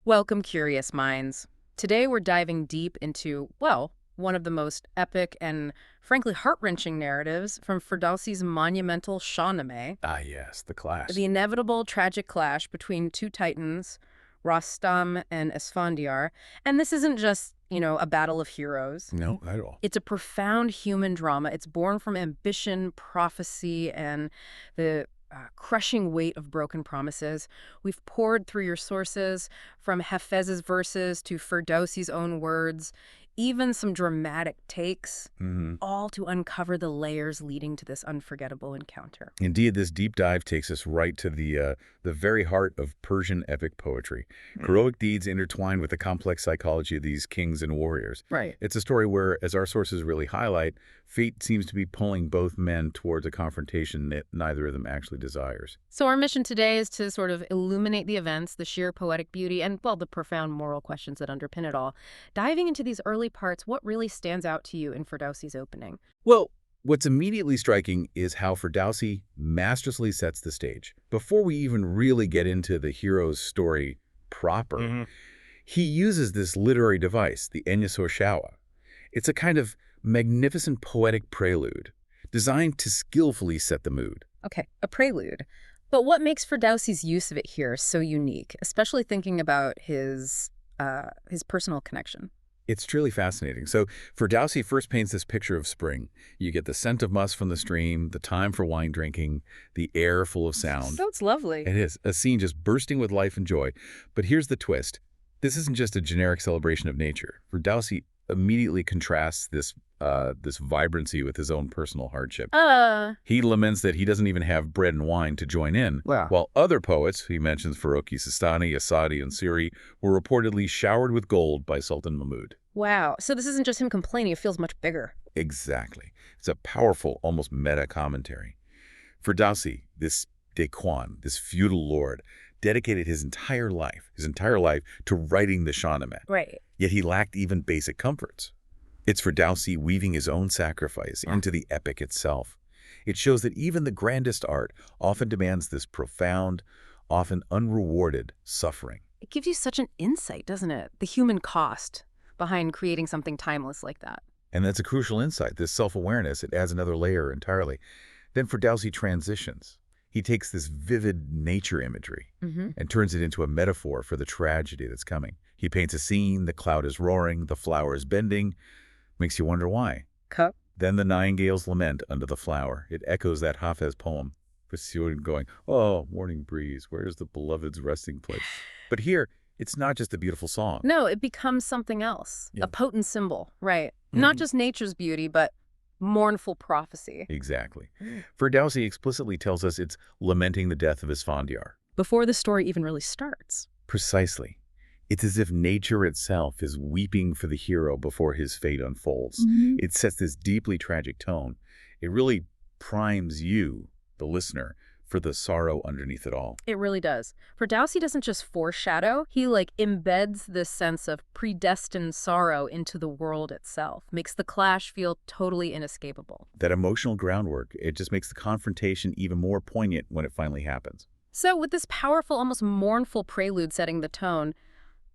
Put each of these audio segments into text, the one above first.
Welcome, curious minds. Today we're diving deep into, well, one of the most epic and frankly heart-wrenching narratives from Ferdowsi's monumental Shahnameh, Ah, yes, the clash. the inevitable tragic clash between two titans, Rostam and Esfandiar. And this isn't just, a battle of heroes. No, not at all. It's a profound human drama. It's born from ambition, prophecy, and the crushing weight of broken promises. We've poured through your sources, from Hafez's verses to Ferdowsi's own words, even some dramatic takes, all to uncover the layers leading to this unforgettable encounter. Indeed, this deep dive takes us right to the very heart of Persian epic poetry. Heroic deeds intertwined with the complex psychology of these kings and warriors. Right. It's a story where, as our sources really highlight, fate seems to be pulling both men towards a confrontation that neither of them actually desires. So our mission today is to sort of illuminate the events, the sheer poetic beauty, and, well, the profound moral questions that underpin it all. Diving into these early parts, what really stands out to you in Ferdowsi's opening? Well, what's immediately striking is how Ferdowsi masterfully sets the stage. Before we even really get into the hero's story proper, he uses this literary device, the Shawa. It's a kind of magnificent poetic prelude designed to skillfully set the mood. Okay, a prelude. But what makes Ferdowsi's use of it here so unique, especially thinking about his personal connection? It's truly fascinating. So Ferdowsi first paints this picture of spring. You get the scent of musk from the stream, the time for wine drinking, the air full of sound. So it's lovely. It is, a scene just bursting with life and joy. But here's the twist. This isn't just a generic celebration of nature. Ferdowsi immediately contrasts this vibrancy with his own personal hardship. He laments that he doesn't even have bread and wine to join in, while other poets, he mentions Farouk Sistani, Asadi, and Siri, were reportedly showered with gold by Sultan Mahmud. Wow. So this isn't just him complaining, it feels much bigger. Exactly. It's a powerful, almost meta commentary. Ferdowsi, this Dequan, this feudal lord, dedicated his entire life to writing the Shahnameh. Right. Yet he lacked even basic comforts. It's Ferdowsi weaving his own sacrifice into the epic itself. It shows that even the grandest art often demands this profound, often unrewarded suffering. It gives you such an insight, doesn't it? The human cost behind creating something timeless like that. And that's a crucial insight, this self-awareness. It adds another layer entirely. Then Ferdowsi transitions. He takes this vivid nature imagery and turns it into a metaphor for the tragedy that's coming. He paints a scene, the cloud is roaring, the flower is bending. Makes you wonder why. Cup. Then the nightingales lament under the flower. It echoes that Hafez poem. Pursuing going, oh, morning breeze, where's the beloved's resting place? But here, it's not just a beautiful song. No, it becomes something else. A potent symbol, right? Not just nature's beauty, but mournful prophecy. Exactly. Ferdowsi explicitly tells us it's lamenting the death of Esfandiar. Before the story even really starts. Precisely. It's as if nature itself is weeping for the hero before his fate unfolds. It sets this deeply tragic tone. It really primes you, the listener, for the sorrow underneath it all. It really does. Ferdowsi doesn't just foreshadow, he embeds this sense of predestined sorrow into the world itself, makes the clash feel totally inescapable. That emotional groundwork, it just makes the confrontation even more poignant when it finally happens. So with this powerful, almost mournful prelude setting the tone,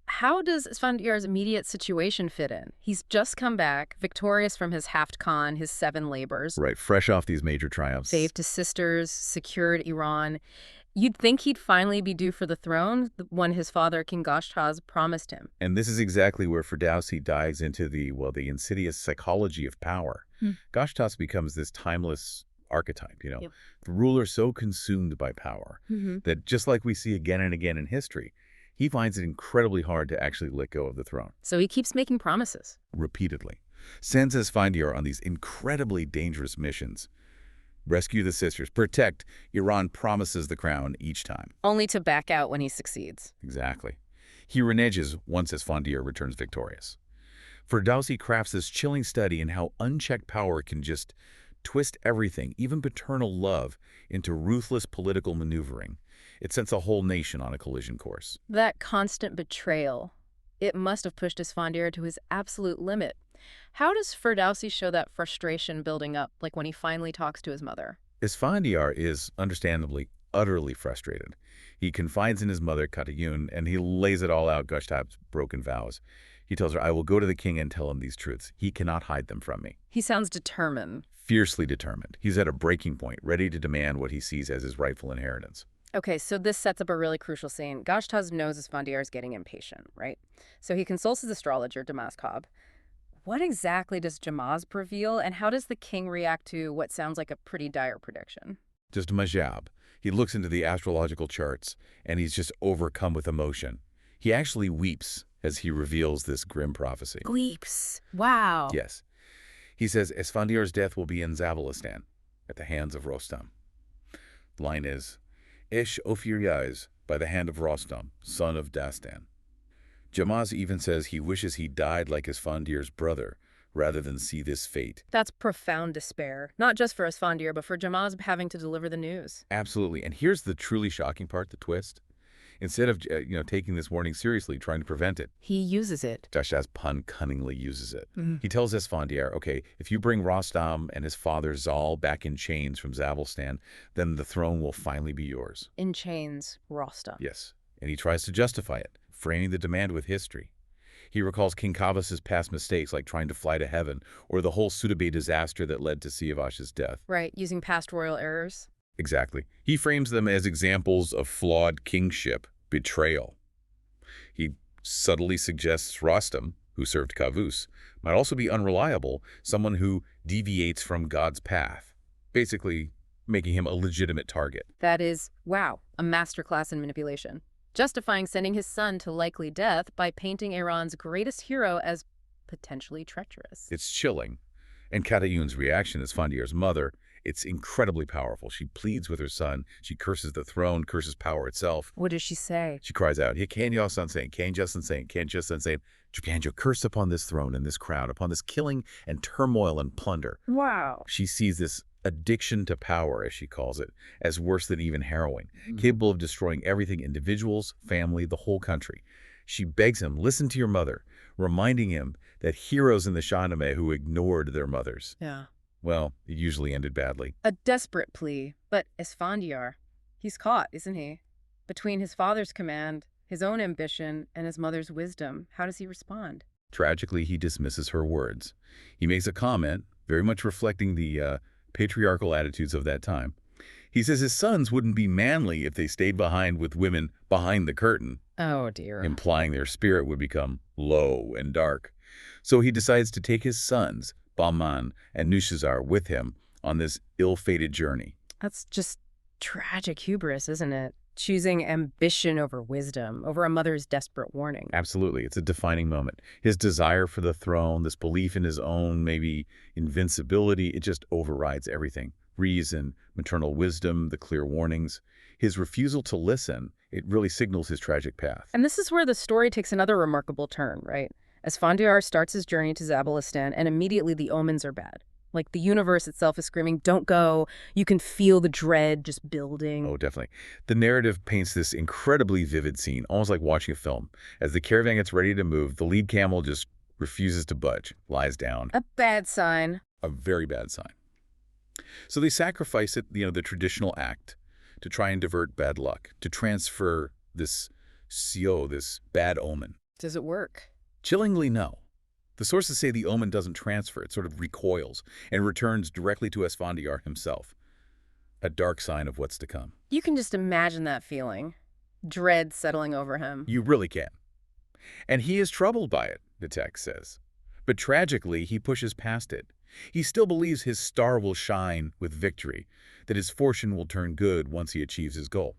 how does Esfandiar's immediate situation fit in? He's just come back, victorious from his Haft Khan, his 7 labors. Right, fresh off these major triumphs. Saved his sisters, secured Iran. You'd think he'd finally be due for the throne when his father, King Goshtasb, promised him. And this is exactly where Ferdowsi dives into the insidious psychology of power. Goshtasb becomes this timeless archetype, the ruler so consumed by power that just like we see again and again in history, he finds it incredibly hard to actually let go of the throne. So he keeps making promises. Repeatedly. Sends Esfandiar on these incredibly dangerous missions. Rescue the sisters, protect. Iran promises the crown each time. Only to back out when he succeeds. Exactly. He reneges once Esfandiar returns victorious. Ferdowsi crafts this chilling study in how unchecked power can just twist everything, even paternal love, into ruthless political maneuvering. It sets a whole nation on a collision course. That constant betrayal, it must have pushed Esfandiar to his absolute limit. How does Ferdowsi show that frustration building up, like when he finally talks to his mother? Esfandiar is, understandably, utterly frustrated. He confides in his mother, Katayun, and he lays it all out, Goshtasb's broken vows. He tells her, I will go to the king and tell him these truths. He cannot hide them from me. He sounds determined. Fiercely determined. He's at a breaking point, ready to demand what he sees as his rightful inheritance. Okay, so this sets up a really crucial scene. Goshtasb knows Esfandiar is getting impatient, right? So he consults his astrologer, Damaskab. What exactly does Jamazb reveal, and how does the king react to what sounds like a pretty dire prediction? Just Majab. He looks into the astrological charts, and he's just overcome with emotion. He actually weeps as he reveals this grim prophecy. Weeps. Wow. Yes. He says Esfandiar's death will be in Zabalistan, at the hands of Rostam. The line is, Ish Ofiryaz, by the hand of Rostam, son of Dastan. Jamaz even says he wishes he died like Esfandiar's brother, rather than see this fate. That's profound despair, not just for Esfandiar, but for Jamazb having to deliver the news. Absolutely. And here's the truly shocking part, the twist. Instead of taking this warning seriously, trying to prevent it, He uses it. Goshtasb cunningly uses it. He tells Esfandiar, okay, if you bring Rostam and his father Zal back in chains from Zabalstan, then the throne will finally be yours. In chains, Rostam. Yes. And he tries to justify it, framing the demand with history. He recalls King Kavas's past mistakes, like trying to fly to heaven, or the whole Sudabay disaster that led to Siavash's death. Right, using past royal errors. Exactly. He frames them as examples of flawed kingship, betrayal. He subtly suggests Rostam, who served Kavus, might also be unreliable, someone who deviates from God's path, basically making him a legitimate target. That is, wow, a masterclass in manipulation. Justifying sending his son to likely death by painting Iran's greatest hero as potentially treacherous. It's chilling. And Katayun's reaction, Esfandiar's mother, it's incredibly powerful. She pleads with her son. She curses the throne, curses power itself. What does she say? She cries out, Japanjo, curse upon this throne and this crowd, upon this killing and turmoil and plunder. Wow. She sees this addiction to power, as she calls it, as worse than even heroin, capable of destroying everything, individuals, family, the whole country. She begs him, listen to your mother, reminding him that heroes in the Shahnameh who ignored their mothers. Yeah. Well, it usually ended badly. A desperate plea, but Esfandiar, he's caught, isn't he? Between his father's command, his own ambition, and his mother's wisdom, how does he respond? Tragically, he dismisses her words. He makes a comment, very much reflecting the patriarchal attitudes of that time. He says his sons wouldn't be manly if they stayed behind with women behind the curtain, Oh, dear. implying their spirit would become low and dark. So he decides to take his sons, Bahman and Nushazar, with him on this ill-fated journey. That's just tragic hubris, isn't it? Choosing ambition over wisdom, over a mother's desperate warning. Absolutely. It's a defining moment. His desire for the throne, this belief in his own, maybe, invincibility, it just overrides everything. Reason, maternal wisdom, the clear warnings. His refusal to listen, it really signals his tragic path. And this is where the story takes another remarkable turn, right? Esfandiar starts his journey to Zabalistan, and immediately the omens are bad. Like the universe itself is screaming, don't go. You can feel the dread just building. Oh, definitely. The narrative paints this incredibly vivid scene, almost like watching a film. As the caravan gets ready to move, the lead camel just refuses to budge, lies down. A bad sign. A very bad sign. So they sacrifice it, the traditional act, to try and divert bad luck, to transfer this sio, this bad omen. Does it work? Chillingly, no. The sources say the omen doesn't transfer, it sort of recoils and returns directly to Esfandiar himself. A dark sign of what's to come. You can just imagine that feeling. Dread settling over him. You really can. And he is troubled by it, the text says. But tragically, he pushes past it. He still believes his star will shine with victory, that his fortune will turn good once he achieves his goal.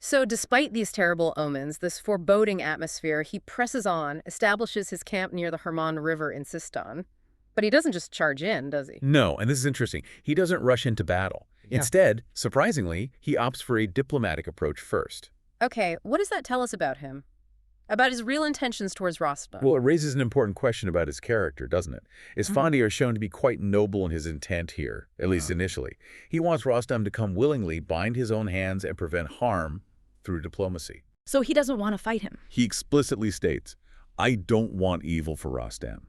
So despite these terrible omens, this foreboding atmosphere, he presses on, establishes his camp near the Herman River in Sistan. But he doesn't just charge in, does he? No, and this is interesting. He doesn't rush into battle. Yeah. Instead, surprisingly, he opts for a diplomatic approach first. Okay, what does that tell us about him? About his real intentions towards Rostam? Well, it raises an important question about his character, doesn't it? Esfandiar is shown to be quite noble in his intent here, at least initially. He wants Rostam to come willingly, bind his own hands, and prevent harm through diplomacy. So he doesn't want to fight him? He explicitly states, I don't want evil for Rostam.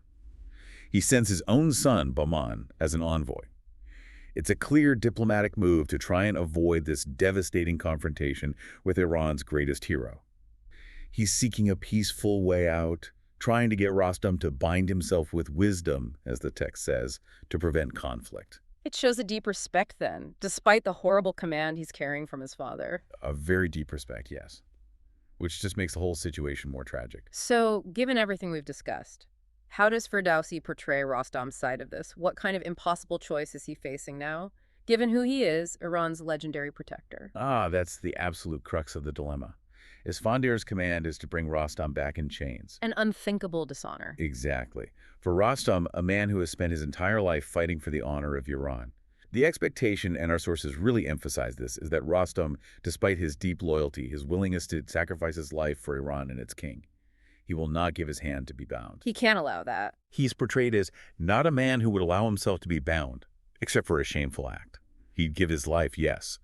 He sends his own son, Bahman, as an envoy. It's a clear diplomatic move to try and avoid this devastating confrontation with Iran's greatest hero. He's seeking a peaceful way out, trying to get Rostam to bind himself with wisdom, as the text says, to prevent conflict. It shows a deep respect then, despite the horrible command he's carrying from his father. A very deep respect, yes. Which just makes the whole situation more tragic. So, given everything we've discussed, how does Ferdowsi portray Rostam's side of this? What kind of impossible choice is he facing now, given who he is, Iran's legendary protector? That's the absolute crux of the dilemma. Esfandiar's command is to bring Rostam back in chains. An unthinkable dishonor. Exactly. For Rostam, a man who has spent his entire life fighting for the honor of Iran. The expectation, and our sources really emphasize this, is that Rostam, despite his deep loyalty, his willingness to sacrifice his life for Iran and its king, he will not give his hand to be bound. He can't allow that. He's portrayed as not a man who would allow himself to be bound, except for a shameful act. He'd give his life, yes,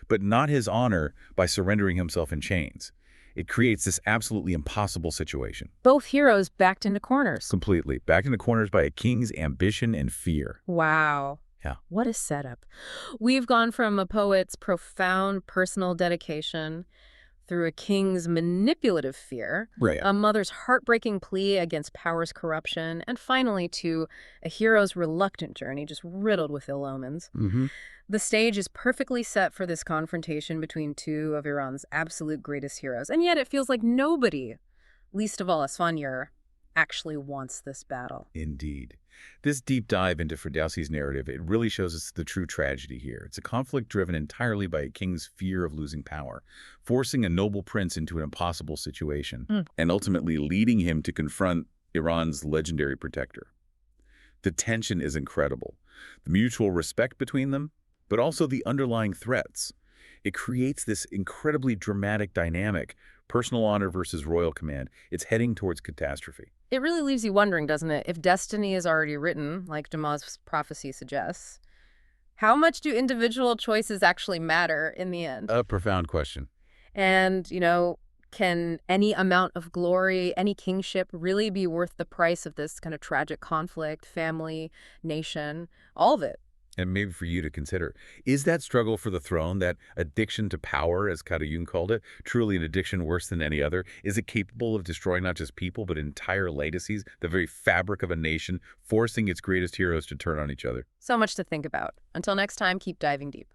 but not his honor by surrendering himself in chains. It creates this absolutely impossible situation. Both heroes backed into corners. Completely. Backed into corners by a king's ambition and fear. Wow. Yeah. What a setup. We've gone from a poet's profound personal dedication through a king's manipulative fear, Right. a mother's heartbreaking plea against power's corruption, and finally to a hero's reluctant journey just riddled with ill omens. The stage is perfectly set for this confrontation between two of Iran's absolute greatest heroes, and yet it feels like nobody, least of all Esfandiar, actually wants this battle. Indeed. This deep dive into Ferdowsi's narrative, it really shows us the true tragedy here. It's a conflict driven entirely by a king's fear of losing power, forcing a noble prince into an impossible situation, and ultimately leading him to confront Iran's legendary protector. The tension is incredible. The mutual respect between them, but also the underlying threats. It creates this incredibly dramatic dynamic, personal honor versus royal command. It's heading towards catastrophe. It really leaves you wondering, doesn't it, if destiny is already written, like Dumas' prophecy suggests, how much do individual choices actually matter in the end? A profound question. And, can any amount of glory, any kingship really be worth the price of this kind of tragic conflict, family, nation, all of it? And maybe for you to consider, is that struggle for the throne, that addiction to power, as Jung called it, truly an addiction worse than any other? Is it capable of destroying not just people, but entire legacies, the very fabric of a nation, forcing its greatest heroes to turn on each other? So much to think about. Until next time, keep diving deep.